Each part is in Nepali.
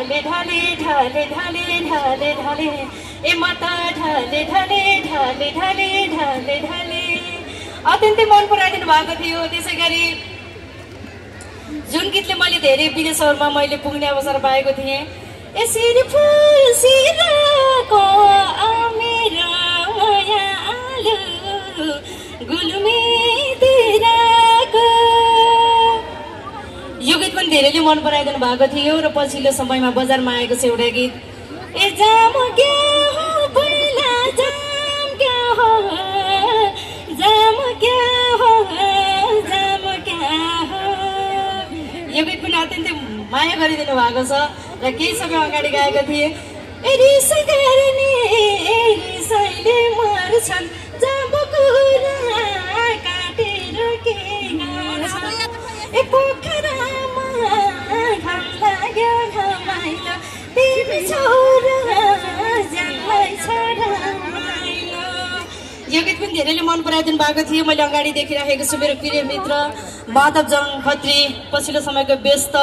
ढाले ढाले ढाले ढाले ढाले ढाले ए माता ढाले ढाले ढाले ढाले ढाले ढाले अत्यन्तै मन पराइदिनु भएको थियो। त्यसै गरी जुन गीतले मैले धेरै विदेशहरूमा मैले पुग्ने अवसर पाएको थिएँ, यसरी फुल्सिरहेको मेरो माया आलु गुल्मीतिरको, यो गीत पनि धेरैले मन पराइदिनु भएको थियो। र पछिल्लो समयमा बजारमा आएको छ एउटा गीत, ए जाम क्या हो पहिला जाम क्या हो जाम क्या हो जाम क्या हो, यो गीत पनि अत्यन्तै माया गरिदिनु भएको छ र केही समय अगाडि गाएको थिएँ। ए रिस गर्ने रिसैले मर्छन् जब कुरा काटेर के गर्छन्, ए पोखरामा घाम लाग्यो घमाइलो तिमी छोरा जन्मै छोरा। यो गीत पनि धेरैले मन पराइदिनु भएको थियो। मैले अगाडि देखिराखेको छु मेरो प्रिय मित्र माधव जङ खत्री, पछिल्लो समयको व्यस्त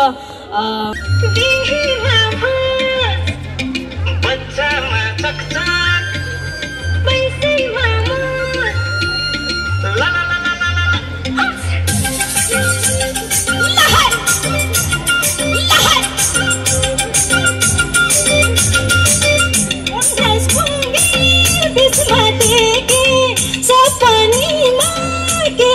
सपनीमा के